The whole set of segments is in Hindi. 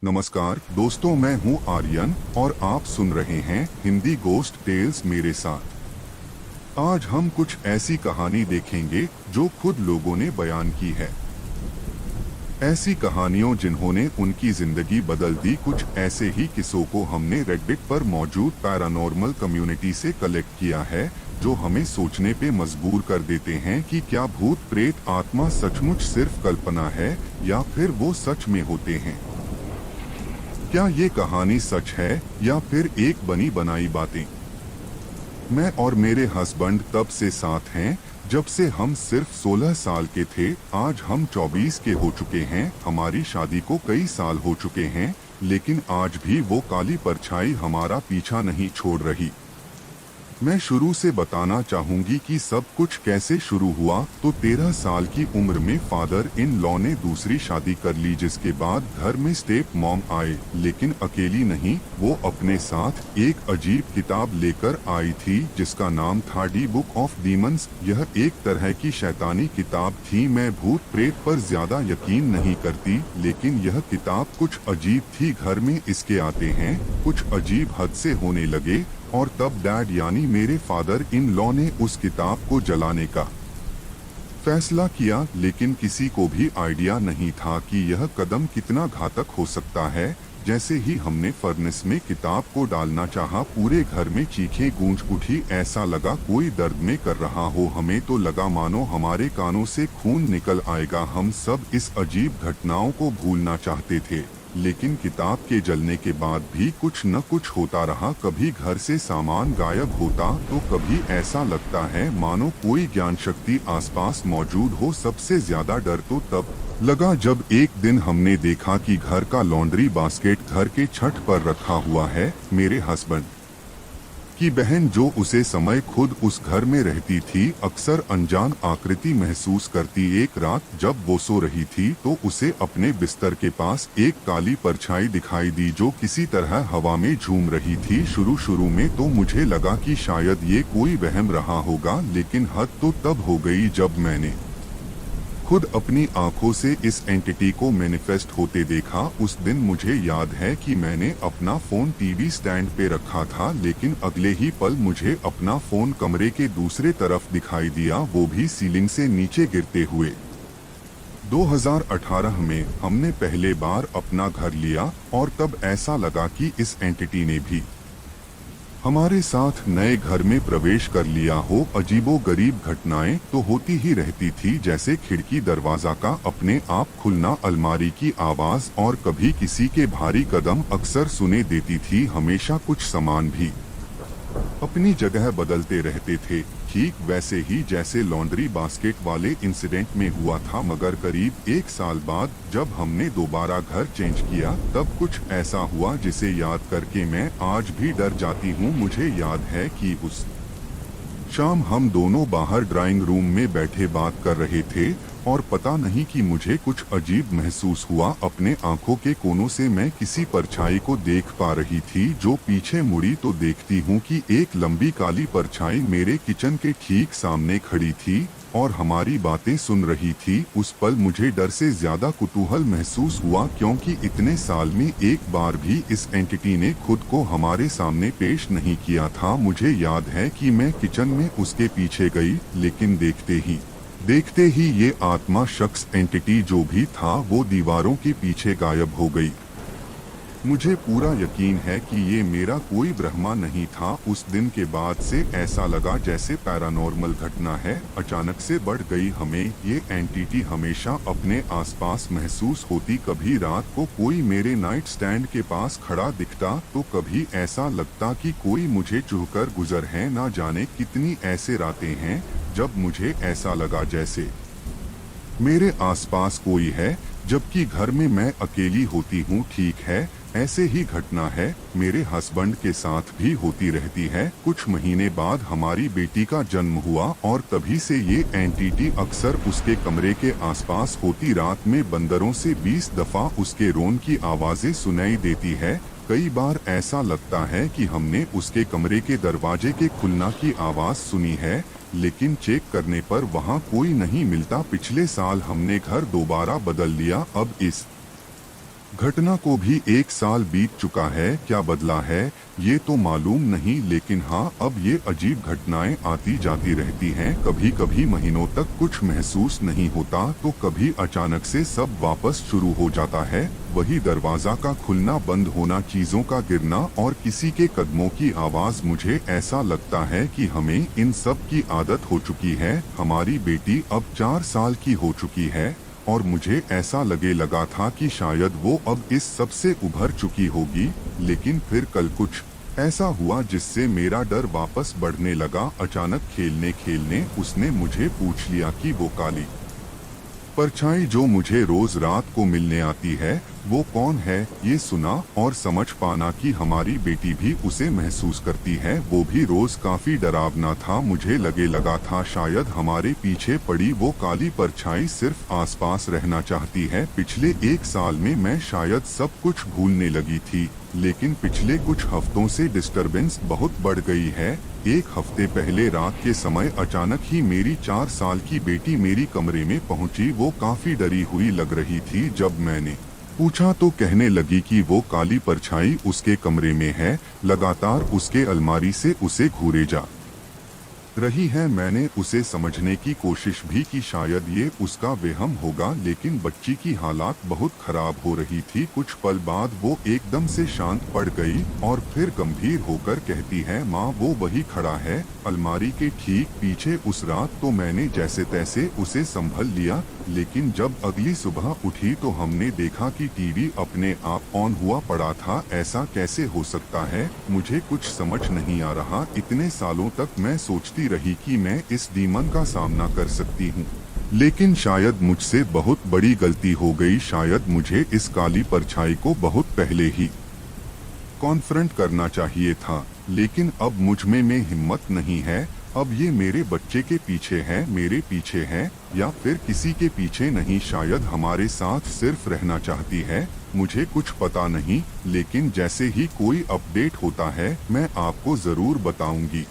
नमस्कार दोस्तों, मैं हूं आर्यन और आप सुन रहे हैं हिंदी गोस्ट टेल्स मेरे साथ। आज हम कुछ ऐसी कहानी देखेंगे जो खुद लोगों ने बयान की है। ऐसी कहानियों जिन्होंने उनकी जिंदगी बदल दी। कुछ ऐसे ही किस्सों को हमने रेडिट पर मौजूद पैरानॉर्मल कम्युनिटी से कलेक्ट किया है, जो हमें सोचने पे मजबूर कर देते हैं कि क्या भूत प्रेत आत्मा सचमुच सिर्फ कल्पना है या फिर वो सच में होते हैं। क्या ये कहानी सच है या फिर एक बनी बनाई बातें। मैं और मेरे हस्बैंड तब से साथ हैं जब से हम सिर्फ 16 साल के थे। आज हम 24 के हो चुके हैं। हमारी शादी को कई साल हो चुके हैं, लेकिन आज भी वो काली परछाई हमारा पीछा नहीं छोड़ रही। मैं शुरू से बताना चाहूंगी कि सब कुछ कैसे शुरू हुआ। तो 13 साल की उम्र में फादर इन लॉ ने दूसरी शादी कर ली, जिसके बाद घर में स्टेप मॉम आए। लेकिन अकेली नहीं, वो अपने साथ एक अजीब किताब लेकर आई थी जिसका नाम था दी बुक ऑफ डीमंस। यह एक तरह की शैतानी किताब थी। मैं भूत प्रेत पर ज्यादा यकीन नहीं करती, लेकिन यह किताब कुछ अजीब थी। घर में इसके आते हैं कुछ अजीब हद से होने लगे और तब डैड यानी मेरे फादर इन लॉ ने उस किताब को जलाने का फैसला किया। लेकिन किसी को भी आइडिया नहीं था कि यह कदम कितना घातक हो सकता है। जैसे ही हमने फर्नेस में किताब को डालना चाहा, पूरे घर में चीखें गूंज उठी। ऐसा लगा कोई दर्द में कर रहा हो। हमें तो लगा मानो हमारे कानों से खून निकल आएगा। हम सब इस अजीब घटनाओं को भूलना चाहते थे, लेकिन किताब के जलने के बाद भी कुछ न कुछ होता रहा। कभी घर से सामान गायब होता तो कभी ऐसा लगता है मानो कोई ज्ञान शक्ति आसपास मौजूद हो। सबसे ज्यादा डर तो तब लगा जब एक दिन हमने देखा कि घर का लॉन्ड्री बास्केट घर के छत पर रखा हुआ है। मेरे हस्बैंड की बहन, जो उसे समय खुद उस घर में रहती थी, अक्सर अनजान आकृति महसूस करती। एक रात जब वो सो रही थी तो उसे अपने बिस्तर के पास एक काली परछाई दिखाई दी जो किसी तरह हवा में झूम रही थी। शुरू में तो मुझे लगा कि शायद ये कोई वहम रहा होगा, लेकिन हद तो तब हो गई जब मैंने खुद अपनी आंखों से इस एंटिटी को मैनिफेस्ट होते देखा। उस दिन मुझे याद है कि मैंने अपना फोन टीवी स्टैंड पे रखा था, लेकिन अगले ही पल मुझे अपना फोन कमरे के दूसरे तरफ दिखाई दिया, वो भी सीलिंग से नीचे गिरते हुए। 2018 में हमने पहले बार अपना घर लिया और तब ऐसा लगा कि इस एंटिटी ने भी हमारे साथ नए घर में प्रवेश कर लिया हो। अजीबोगरीब घटनाएं तो होती ही रहती थी, जैसे खिड़की दरवाजा का अपने आप खुलना, अलमारी की आवाज और कभी किसी के भारी कदम अक्सर सुने देती थी। हमेशा कुछ सामान भी अपनी जगह बदलते रहते थे, ठीक वैसे ही जैसे लॉन्ड्री बास्केट वाले इंसिडेंट में हुआ था। मगर करीब एक साल बाद जब हमने दोबारा घर चेंज किया, तब कुछ ऐसा हुआ जिसे याद करके मैं आज भी डर जाती हूँ। मुझे याद है कि उस शाम हम दोनों बाहर ड्राइंग रूम में बैठे बात कर रहे थे और पता नहीं कि मुझे कुछ अजीब महसूस हुआ। अपने आंखों के कोनों से मैं किसी परछाई को देख पा रही थी जो पीछे मुड़ी तो देखती हूँ कि एक लंबी काली परछाई मेरे किचन के ठीक सामने खड़ी थी और हमारी बातें सुन रही थी। उस पल मुझे डर से ज्यादा कुतूहल महसूस हुआ, क्योंकि इतने साल में एक बार भी इस एंटिटी ने खुद को हमारे सामने पेश नहीं किया था। मुझे याद है कि मैं किचन में उसके पीछे गई, लेकिन देखते ही ये आत्मा शख्स, एंटिटी जो भी था, वो दीवारों के पीछे गायब हो गई। मुझे पूरा यकीन है कि ये मेरा कोई भ्रम नहीं था। उस दिन के बाद से ऐसा लगा जैसे पैरानॉर्मल घटना है अचानक से बढ़ गई। हमें ये एंटिटी हमेशा अपने आसपास महसूस होती। कभी रात को कोई मेरे नाइट स्टैंड के पास खड़ा दिखता तो कभी ऐसा लगता कि कोई मुझे छूकर गुजर है। ना जाने कितनी ऐसे रातें हैं जब मुझे ऐसा लगा जैसे मेरे आसपास कोई है, जबकि घर में मैं अकेली होती हूँ। ठीक है, ऐसे ही घटना है मेरे हस्बैंड के साथ भी होती रहती है। कुछ महीने बाद हमारी बेटी का जन्म हुआ और तभी से ये एंटिटी अक्सर उसके कमरे के आसपास होती। रात में बंदरों से 20 दफा उसके रोन की आवाजें सुनाई देती है। कई बार ऐसा लगता है कि हमने उसके कमरे के दरवाजे के खुलना की आवाज सुनी है, लेकिन चेक करने पर वहाँ कोई नहीं मिलता। पिछले साल हमने घर दोबारा बदल लिया। अब इस घटना को भी 1 साल बीत चुका है, क्या बदला है ये तो मालूम नहीं, लेकिन हाँ अब ये अजीब घटनाएं आती जाती रहती हैं। कभी कभी महीनों तक कुछ महसूस नहीं होता तो कभी अचानक से सब वापस शुरू हो जाता है। वही दरवाजा का खुलना बंद होना, चीजों का गिरना और किसी के कदमों की आवाज। मुझे ऐसा लगता है कि हमें इन सब की आदत हो चुकी है। हमारी बेटी अब 4 साल की हो चुकी है और मुझे ऐसा लगा था कि शायद वो अब इस सब से उभर चुकी होगी, लेकिन फिर कल कुछ ऐसा हुआ जिससे मेरा डर वापस बढ़ने लगा। अचानक खेलने खेलने उसने मुझे पूछ लिया कि वो काली परछाई जो मुझे रोज रात को मिलने आती है वो कौन है। ये सुना और समझ पाना कि हमारी बेटी भी उसे महसूस करती है, वो भी रोज काफी डरावना था। मुझे लगा था शायद हमारे पीछे पड़ी वो काली परछाई सिर्फ आसपास रहना चाहती है। पिछले 1 साल में मैं शायद सब कुछ भूलने लगी थी, लेकिन पिछले कुछ हफ्तों से डिस्टरबेंस बहुत बढ़ गई है। 1 हफ्ते पहले रात के समय अचानक ही मेरी 4 साल की बेटी मेरी कमरे में पहुंची। वो काफी डरी हुई लग रही थी। जब मैंने पूछा तो कहने लगी कि वो काली परछाई उसके कमरे में है, लगातार उसके अलमारी से उसे घूरे जा रही है। मैंने उसे समझने की कोशिश भी की, शायद ये उसका वहम होगा, लेकिन बच्ची की हालात बहुत खराब हो रही थी। कुछ पल बाद वो एकदम से शांत पड़ गई और फिर गंभीर होकर कहती है, माँ वो वही खड़ा है अलमारी के ठीक पीछे। उस रात तो मैंने जैसे तैसे उसे संभल लिया, लेकिन जब अगली सुबह उठी तो हमने देखा कि टीवी अपने आप ऑन हुआ पड़ा था। ऐसा कैसे हो सकता है, मुझे कुछ समझ नहीं आ रहा। इतने सालों तक मैं सोचती रही कि मैं इस डीमन का सामना कर सकती हूँ, लेकिन शायद मुझसे बहुत बड़ी गलती हो गई। शायद मुझे इस काली परछाई को बहुत पहले ही कॉन्फ्रंट करना चाहिए था, लेकिन अब मुझ में हिम्मत नहीं है। अब ये मेरे बच्चे के पीछे है, मेरे पीछे है, या फिर किसी के पीछे नहीं। शायद हमारे साथ सिर्फ रहना चाहती है, मुझे कुछ पता नहीं। लेकिन जैसे ही कोई अपडेट होता है मैं आपको जरूर बताऊंगी।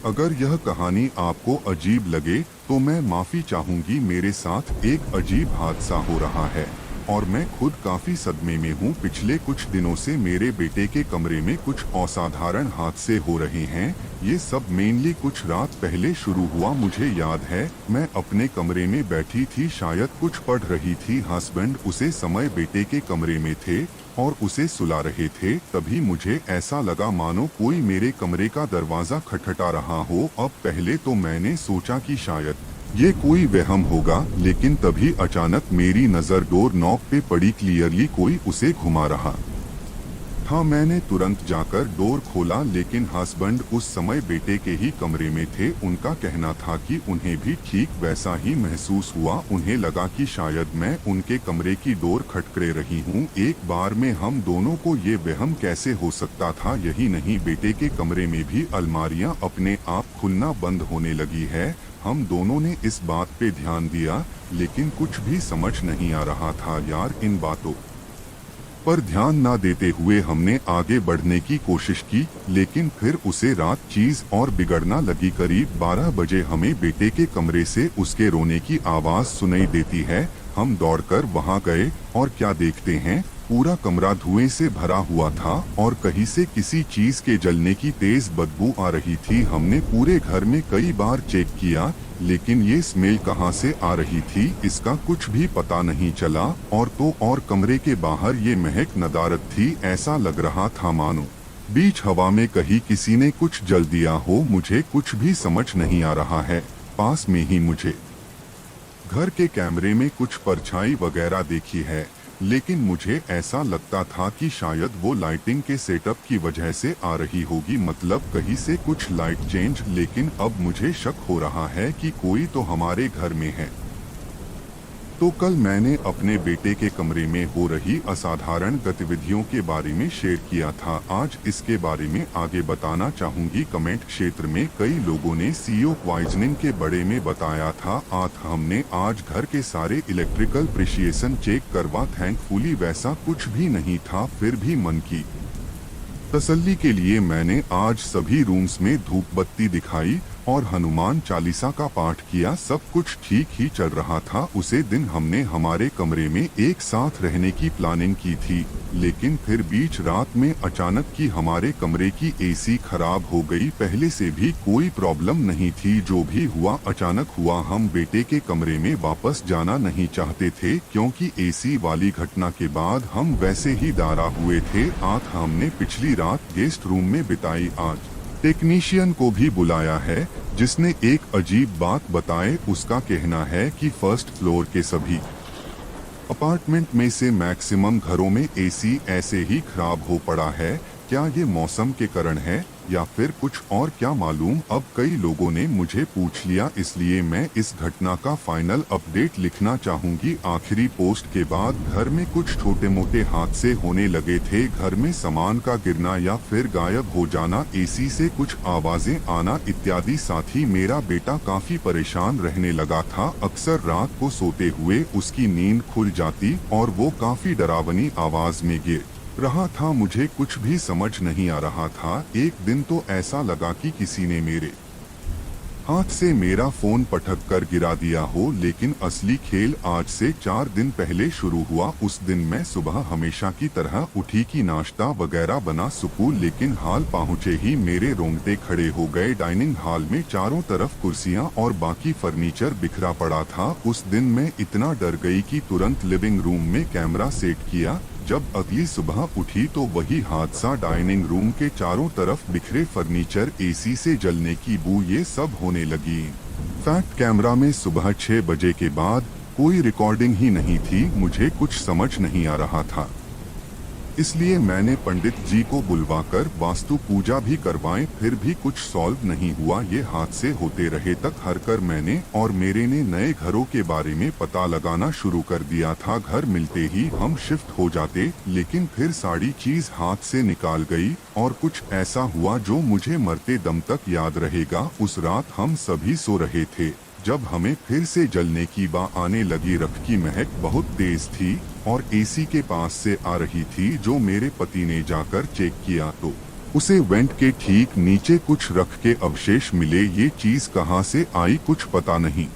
अगर यह कहानी आपको अजीब लगे तो मैं माफी चाहूंगी। मेरे साथ एक अजीब हादसा हो रहा है और मैं खुद काफी सदमे में हूँ। पिछले कुछ दिनों से मेरे बेटे के कमरे में कुछ असाधारण हादसे हो रहे हैं। ये सब मेनली कुछ रात पहले शुरू हुआ। मुझे याद है मैं अपने कमरे में बैठी थी, शायद कुछ पढ़ रही थी। हस्बैंड उसे समय बेटे के कमरे में थे और उसे सुला रहे थे। तभी मुझे ऐसा लगा मानो कोई मेरे कमरे का दरवाजा खटखटा रहा हो। अब पहले तो मैंने सोचा कि शायद ये कोई वहम होगा, लेकिन तभी अचानक मेरी नजर डोर नॉब पे पड़ी। क्लियरली कोई उसे घुमा रहा था। मैंने तुरंत जाकर डोर खोला, लेकिन हस्बैंड उस समय बेटे के ही कमरे में थे। उनका कहना था कि उन्हें भी ठीक वैसा ही महसूस हुआ। उन्हें लगा कि शायद मैं उनके कमरे की डोर खटखटे रही हूँ। एक बार में हम दोनों को ये वहम कैसे हो सकता था। यही नहीं, बेटे के कमरे में भी अलमारियां अपने आप खुलना बंद होने लगी है। हम दोनों ने इस बात पे ध्यान दिया, लेकिन कुछ भी समझ नहीं आ रहा था यार। इन बातों पर ध्यान ना देते हुए हमने आगे बढ़ने की कोशिश की, लेकिन फिर उसे रात चीज और बिगड़ना लगी। करीब 12 बजे हमें बेटे के कमरे से उसके रोने की आवाज सुनाई देती है। हम दौड़कर वहां गए और क्या देखते हैं, पूरा कमरा धुएं से भरा हुआ था और कहीं से किसी चीज के जलने की तेज बदबू आ रही थी। हमने पूरे घर में कई बार चेक किया, लेकिन ये स्मेल कहाँ से आ रही थी इसका कुछ भी पता नहीं चला। और कमरे के बाहर ये महक नदारत थी। ऐसा लग रहा था मानो बीच हवा में कहीं किसी ने कुछ जल दिया हो। मुझे कुछ भी समझ नहीं आ रहा है। पास में ही मुझे घर के कैमरे में कुछ परछाई वगैरह देखी है, लेकिन मुझे ऐसा लगता था कि शायद वो लाइटिंग के सेटअप की वजह से आ रही होगी, मतलब कहीं से कुछ लाइट चेंज। लेकिन अब मुझे शक हो रहा है कि कोई तो हमारे घर में है। तो कल मैंने अपने बेटे के कमरे में हो रही असाधारण गतिविधियों के बारे में शेयर किया था। आज इसके बारे में आगे बताना चाहूंगी। कमेंट क्षेत्र में कई लोगों ने सीओ पॉइजनिंग के बारे में बताया था। हमने आज घर के सारे इलेक्ट्रिकल प्रिशिएशन चेक करवा। थैंकफुली वैसा कुछ भी नहीं था। फिर भी मन की तसल्ली के लिए मैंने आज सभी रूम्स में धूप बत्ती दिखाई। और हनुमान चालीसा का पाठ किया। सब कुछ ठीक ही चल रहा था। उसे दिन हमने हमारे कमरे में एक साथ रहने की प्लानिंग की थी, लेकिन फिर बीच रात में अचानक की हमारे कमरे की एसी खराब हो गई। पहले से भी कोई प्रॉब्लम नहीं थी, जो भी हुआ अचानक हुआ। हम बेटे के कमरे में वापस जाना नहीं चाहते थे, क्योंकि एसी वाली घटना के बाद हम वैसे ही डरा हुए थे। आज हमने पिछली रात गेस्ट रूम में बिताई। आज टेक्नीशियन को भी बुलाया है, जिसने एक अजीब बात बताए। उसका कहना है कि फर्स्ट फ्लोर के सभी अपार्टमेंट में से मैक्सिमम घरों में एसी ऐसे ही खराब हो पड़ा है। क्या ये मौसम के कारण है या फिर कुछ और, क्या मालूम। अब कई लोगों ने मुझे पूछ लिया, इसलिए मैं इस घटना का फाइनल अपडेट लिखना चाहूंगी। आखिरी पोस्ट के बाद घर में कुछ छोटे मोटे हादसे होने लगे थे। घर में सामान का गिरना या फिर गायब हो जाना, एसी से कुछ आवाजें आना इत्यादि। साथ ही मेरा बेटा काफी परेशान रहने लगा था। अक्सर रात को सोते हुए उसकी नींद खुल जाती और वो काफी डरावनी आवाज में गिर रहा था। मुझे कुछ भी समझ नहीं आ रहा था। एक दिन तो ऐसा लगा कि किसी ने मेरे हाथ से मेरा फोन पटक कर गिरा दिया हो। लेकिन असली खेल आज से 4 दिन पहले शुरू हुआ। उस दिन मैं सुबह हमेशा की तरह उठी कि नाश्ता वगैरह बना सकूं, लेकिन हाल पहुंचे ही मेरे रोंगटे खड़े हो गए। डाइनिंग हॉल में चारों तरफ कुर्सियां और बाकी फर्नीचर बिखरा पड़ा था। उस दिन मैं इतना डर गई कि तुरंत लिविंग रूम में कैमरा सेट किया। जब अगली सुबह उठी तो वही हादसा। डाइनिंग रूम के चारों तरफ बिखरे फर्नीचर, एसी से जलने की बू, ये सब होने लगी। फैक्ट कैमरा में सुबह 6 बजे के बाद कोई रिकॉर्डिंग ही नहीं थी। मुझे कुछ समझ नहीं आ रहा था, इसलिए मैंने पंडित जी को बुलवाकर वास्तु पूजा भी करवाई। फिर भी कुछ सॉल्व नहीं हुआ। ये हादसे होते रहे। तक हर कर मैंने और मेरे ने नए घरों के बारे में पता लगाना शुरू कर दिया था। घर मिलते ही हम शिफ्ट हो जाते, लेकिन फिर सारी चीज हाथ से निकाल गई और कुछ ऐसा हुआ जो मुझे मरते दम तक याद रहेगा। उस रात हम सभी सो रहे थे जब हमें फिर से जलने की बा आने लगी। रख की महक बहुत तेज थी और एसी के पास से आ रही थी। जो मेरे पति ने जाकर चेक किया तो उसे वेंट के ठीक नीचे कुछ रख के अवशेष मिले। ये चीज कहां से आई कुछ पता नहीं।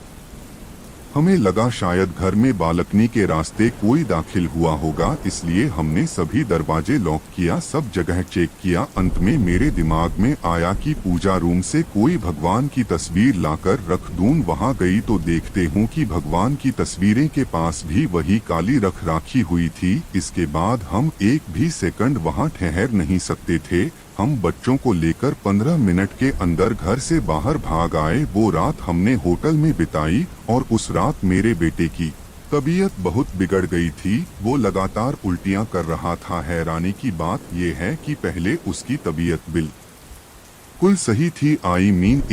हमें लगा शायद घर में बालकनी के रास्ते कोई दाखिल हुआ होगा, इसलिए हमने सभी दरवाजे लॉक किया, सब जगह चेक किया। अंत में मेरे दिमाग में आया कि पूजा रूम से कोई भगवान की तस्वीर लाकर रख दूं। वहां गई तो देखते हूं कि भगवान की तस्वीरें के पास भी वही काली रख राखी हुई थी। इसके बाद हम एक भी सेकंड वहां ठहर नहीं सकते थे। हम बच्चों को लेकर 15 मिनट के अंदर घर से बाहर भाग आए। वो रात हमने होटल में बिताई और उस रात मेरे बेटे की तबीयत बहुत बिगड़ गई थी। वो लगातार उल्टियां कर रहा था। हैरानी की बात यह है कि पहले उसकी तबीयत बिल्कुल सही थी।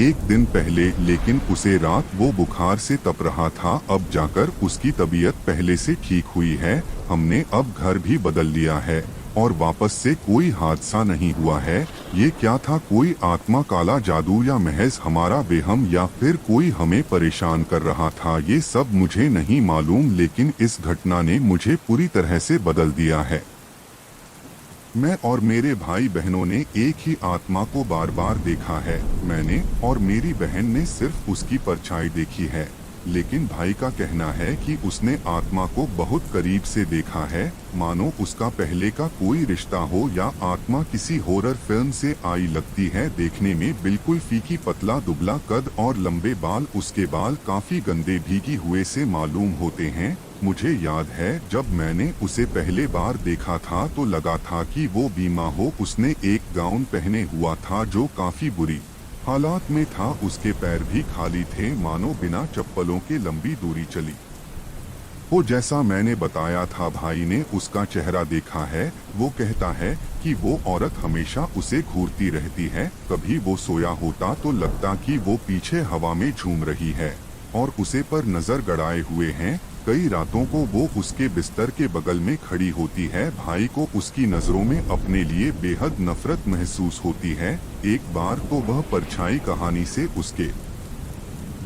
एक दिन पहले, लेकिन उसे रात वो बुखार से तप रहा था। अब जाकर उसकी तबीयत पहले से ठीक हुई है। हमने अब घर भी बदल लिया है और वापस से कोई हादसा नहीं हुआ है। ये क्या था, कोई आत्मा, काला जादू या महज हमारा बेहम, या फिर कोई हमें परेशान कर रहा था, ये सब मुझे नहीं मालूम। लेकिन इस घटना ने मुझे पूरी तरह से बदल दिया है। मैं और मेरे भाई बहनों ने एक ही आत्मा को बार बार देखा है। मैंने और मेरी बहन ने सिर्फ उसकी परछाई देखी है, लेकिन भाई का कहना है कि उसने आत्मा को बहुत करीब से देखा है, मानो उसका पहले का कोई रिश्ता हो या आत्मा किसी हॉरर फिल्म से आई लगती है। देखने में बिल्कुल फीकी, पतला दुबला कद और लंबे बाल। उसके बाल काफी गंदे भीगी हुए से मालूम होते हैं। मुझे याद है जब मैंने उसे पहले बार देखा था तो लगा था कि वो बीमा हो। उसने एक गाउन पहने हुआ था जो काफी बुरी हालात में था। उसके पैर भी खाली थे, मानो बिना चप्पलों के लंबी दूरी चली हो। जैसा मैंने बताया था, भाई ने उसका चेहरा देखा है। वो कहता है कि वो औरत हमेशा उसे घूरती रहती है। कभी वो सोया होता तो लगता कि वो पीछे हवा में झूम रही है और उसे पर नजर गड़ाए हुए हैं। कई रातों को वो उसके बिस्तर के बगल में खड़ी होती है। भाई को उसकी नजरों में अपने लिए बेहद नफरत महसूस होती है। एक बार तो वह परछाई कहानी से उसके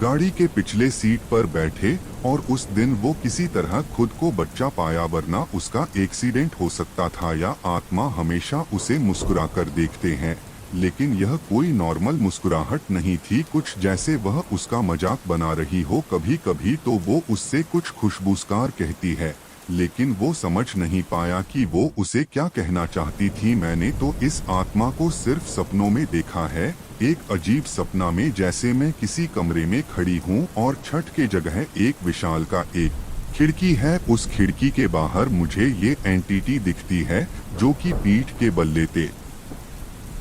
गाड़ी के पिछले सीट पर बैठे और उस दिन वो किसी तरह खुद को बच्चा पाया, वरना उसका एक्सीडेंट हो सकता था। या आत्मा हमेशा उसे मुस्कुराकर देखते हैं। लेकिन यह कोई नॉर्मल मुस्कुराहट नहीं थी, कुछ जैसे वह उसका मजाक बना रही हो। कभी कभी तो वो उससे कुछ खुशबूसकार कहती है, लेकिन वो समझ नहीं पाया कि वो उसे क्या कहना चाहती थी। मैंने तो इस आत्मा को सिर्फ सपनों में देखा है, एक अजीब सपना में, जैसे मैं किसी कमरे में खड़ी हूँ और छत के जगह एक विशाल का एक खिड़की है। उस खिड़की के बाहर मुझे ये एंटिटी दिखती है जो कि पीठ के बल लेटे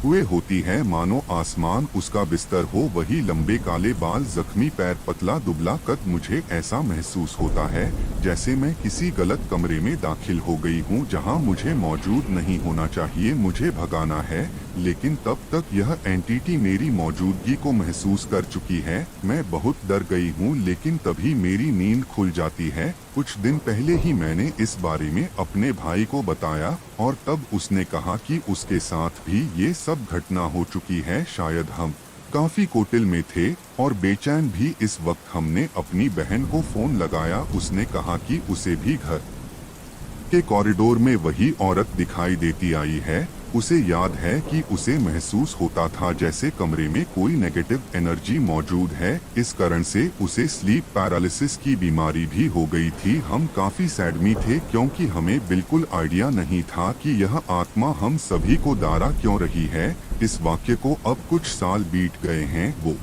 हुए होती है, मानो आसमान उसका बिस्तर हो। वही लंबे काले बाल, जख्मी पैर, पतला दुबला कद। मुझे ऐसा महसूस होता है जैसे मैं किसी गलत कमरे में दाखिल हो गई हूँ जहाँ मुझे मौजूद नहीं होना चाहिए। मुझे भगाना है, लेकिन तब तक यह एंटिटी मेरी मौजूदगी को महसूस कर चुकी है। मैं बहुत डर गई हूँ, लेकिन तभी मेरी नींद खुल जाती है। कुछ दिन पहले ही मैंने इस बारे में अपने भाई को बताया और तब उसने कहा कि उसके साथ भी ये सब घटना हो चुकी है। शायद हम काफी कोटिल में थे और बेचैन भी। इस वक्त हमने अपनी बहन को फोन लगाया। उसने कहा कि उसे भी घर के कॉरिडोर में वही औरत दिखाई देती आई है। उसे याद है कि उसे महसूस होता था जैसे कमरे में कोई नेगेटिव एनर्जी मौजूद है। इस कारण से उसे स्लीप पैरालिसिस की बीमारी भी हो गई थी। हम काफी सैडमी थे क्योंकि हमें बिल्कुल आइडिया नहीं था कि यह आत्मा हम सभी को डारा क्यों रही है। इस वाक्य को अब कुछ साल बीत गए हैं। वो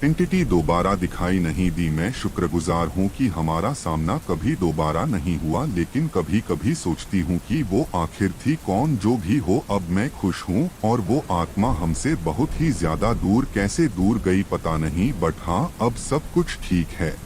एंटिटी दोबारा दिखाई नहीं दी। मैं शुक्रगुजार हूँ कि हमारा सामना कभी दोबारा नहीं हुआ, लेकिन कभी कभी सोचती हूँ कि वो आखिर थी कौन। जो भी हो, अब मैं खुश हूँ और वो आत्मा हमसे बहुत ही ज्यादा दूर कैसे दूर गई पता नहीं, बट हाँ, अब सब कुछ ठीक है।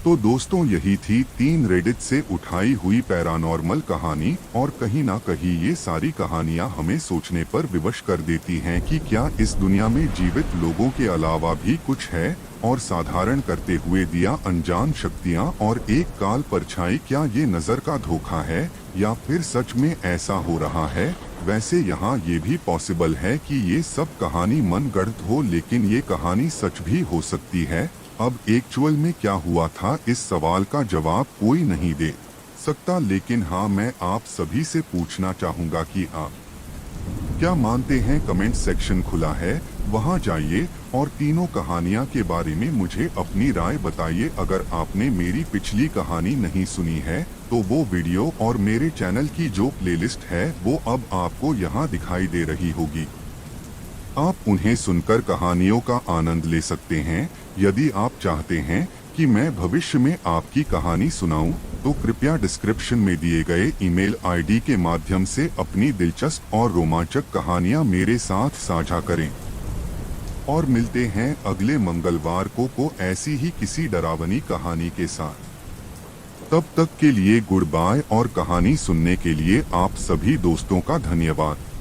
तो दोस्तों, यही थी 3 रेडिट से उठाई हुई पैरानॉर्मल कहानी। और कहीं ना कहीं ये सारी कहानियां हमें सोचने पर विवश कर देती हैं कि क्या इस दुनिया में जीवित लोगों के अलावा भी कुछ है, और साधारण करते हुए दिया अनजान शक्तियां और एक काल परछाई। क्या ये नजर का धोखा है या फिर सच में ऐसा हो रहा है? वैसे यहाँ ये भी पॉसिबल है कि ये सब कहानी मनगढ़ंत हो, लेकिन ये कहानी सच भी हो सकती है। अब एक्चुअल में क्या हुआ था, इस सवाल का जवाब कोई नहीं दे सकता, लेकिन हाँ, मैं आप सभी से पूछना चाहूँगा कि आप क्या मानते हैं। कमेंट सेक्शन खुला है, वहाँ जाइए और तीनों कहानियाँ के बारे में मुझे अपनी राय बताइए। अगर आपने मेरी पिछली कहानी नहीं सुनी है तो वो वीडियो और मेरे चैनल की जो प्लेलिस्ट है वो अब आपको यहाँ दिखाई दे रही होगी। आप उन्हें सुनकर कहानियों का आनंद ले सकते हैं। यदि आप चाहते हैं कि मैं भविष्य में आपकी कहानी सुनाऊं, तो कृपया डिस्क्रिप्शन में दिए गए ईमेल आईडी के माध्यम से अपनी दिलचस्प और रोमांचक कहानियां मेरे साथ साझा करें। और मिलते हैं अगले मंगलवार को ऐसी ही किसी डरावनी कहानी के साथ। तब तक के लिए गुड बाय, और कहानी सुनने के लिए आप सभी दोस्तों का धन्यवाद।